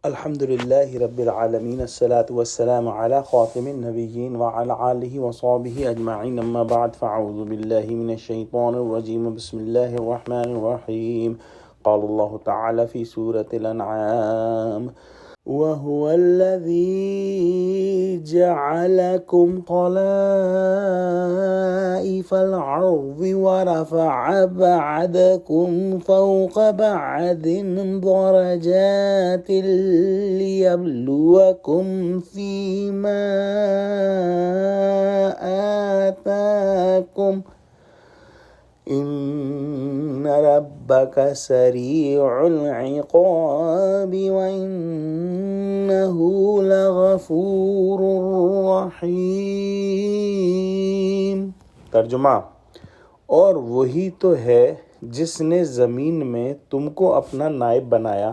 الحمد لله رب العالمين الصلاة والسلام على خاتم النبيين وعلى آله وصحبه أجمعين أما بعد فأعوذ بالله من الشيطان الرجيم بسم الله الرحمن الرحيم قال الله تعالى في سورة الأنعام وهو الذي جعلكم خلائف الأرض ورفع بعضكم فوق بعض درجات ليبلوكم فيما آتاكم إن ربك سريع العقاب وإنه لغفور رحیم۔ ترجمہ: اور وہی تو ہے جس نے زمین میں تم کو اپنا نائب بنایا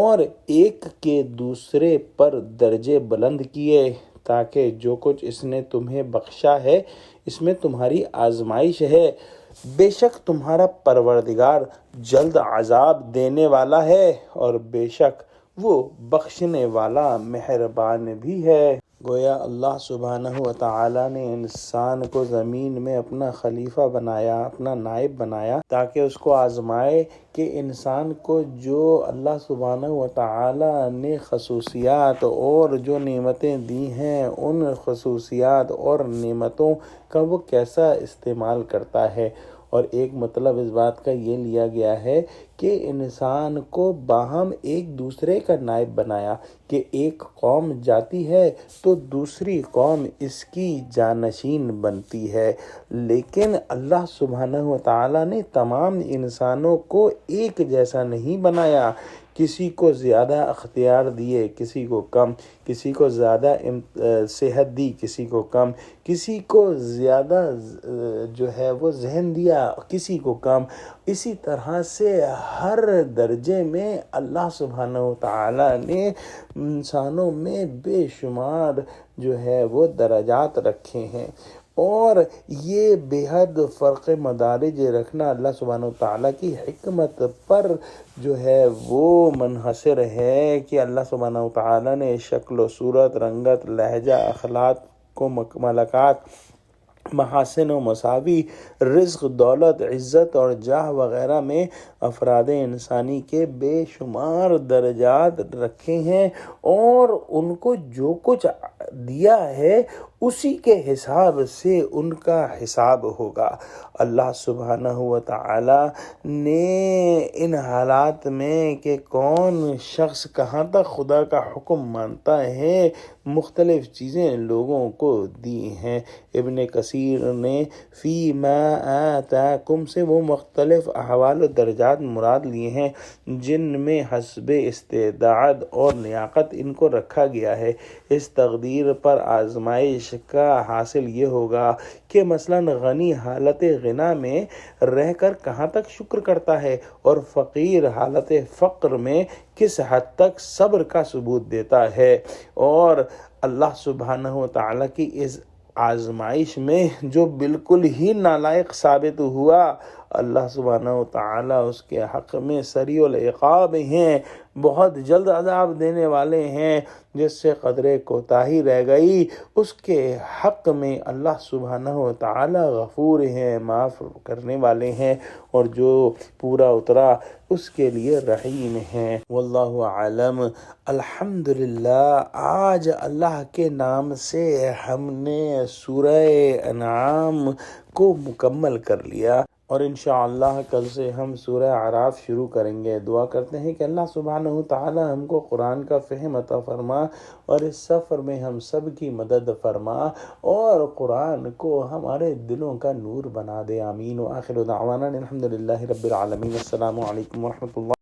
اور ایک کے دوسرے پر درجے بلند کیے تاکہ جو کچھ اس نے تمہیں بخشا ہے اس میں تمہاری آزمائش ہے۔ بے شک تمہارا پروردگار جلد عذاب دینے والا ہے اور بے شک وہ بخشنے والا مہربان بھی ہے۔ گویا اللہ سبحانہ و تعالیٰ نے انسان کو زمین میں اپنا خلیفہ بنایا، اپنا نائب بنایا تاکہ اس کو آزمائے کہ انسان کو جو اللہ سبحانہ و تعالیٰ نے خصوصیات اور جو نعمتیں دی ہیں ان خصوصیات اور نعمتوں کا وہ کیسا استعمال کرتا ہے۔ اور ایک مطلب اس بات کا یہ لیا گیا ہے کہ انسان کو باہم ایک دوسرے کا نائب بنایا کہ ایک قوم جاتی ہے تو دوسری قوم اس کی جانشین بنتی ہے، لیکن اللہ سبحانہ و تعالیٰ نے تمام انسانوں کو ایک جیسا نہیں بنایا، کسی کو زیادہ اختیار دیے کسی کو کم، کسی کو زیادہ صحت دی کسی کو کم، کسی کو زیادہ جو ہے وہ ذہن دیا کسی کو کم۔ اسی طرح سے ہر درجے میں اللہ سبحانہ و تعالیٰ نے انسانوں میں بے شمار جو ہے وہ درجات رکھے ہیں، اور یہ بے حد فرق مدارج رکھنا اللہ سبحانہ وتعالیٰ کی حکمت پر جو ہے وہ منحصر ہے کہ اللہ سبحانہ وتعالیٰ نے شکل و صورت، رنگت، لہجہ، اخلاق کو ملکات، محاسن و مساوی، رزق، دولت، عزت اور جاہ وغیرہ میں افراد انسانی کے بے شمار درجات رکھے ہیں، اور ان کو جو کچھ دیا ہے اسی کے حساب سے ان کا حساب ہوگا۔ اللہ سبحانہ و تعالیٰ نے ان حالات میں کہ کون شخص کہاں تک خدا کا حکم مانتا ہے مختلف چیزیں لوگوں کو دی ہیں۔ ابن کثیر نے فی ما آتاکم سے وہ مختلف احوال و درجات مراد لیے ہیں جن میں حسب استعداد اور لیاقت ان کو رکھا گیا ہے۔ اس تقدیر پر آزمائش کا حاصل یہ ہوگا کہ مثلا غنی حالت غنا میں رہ کر کہاں تک شکر کرتا ہے اور فقیر حالت فقر میں کس حد تک صبر کا ثبوت دیتا ہے۔ اور اللہ سبحانہ و تعالیٰ کی اس آزمائش میں جو بالکل ہی نالائق ثابت ہوا، اللہ سبحانہ و تعالیٰ اس کے حق میں سریع العقاب ہیں، بہت جلد عذاب دینے والے ہیں۔ جس سے قدرے کوتاہی رہ گئی اس کے حق میں اللہ سبحانہ و تعالیٰ غفور ہیں، معاف کرنے والے ہیں، اور جو پورا اترا اس کے لیے رحیم ہیں۔ واللہ عالم۔ الحمدللہ، آج اللہ کے نام سے ہم نے سورہ انعام کو مکمل کر لیا، اور انشاءاللہ کل سے ہم سورہ اعراف شروع کریں گے۔ دعا کرتے ہیں کہ اللہ سبحانہ و تعالی ہم کو قرآن کا فہم عطا فرما، اور اس سفر میں ہم سب کی مدد فرما، اور قرآن کو ہمارے دلوں کا نور بنا دے۔ آمین۔ وآخر دعوانا الحمدللہ رب العالمین۔ السلام علیکم ورحمۃ اللہ۔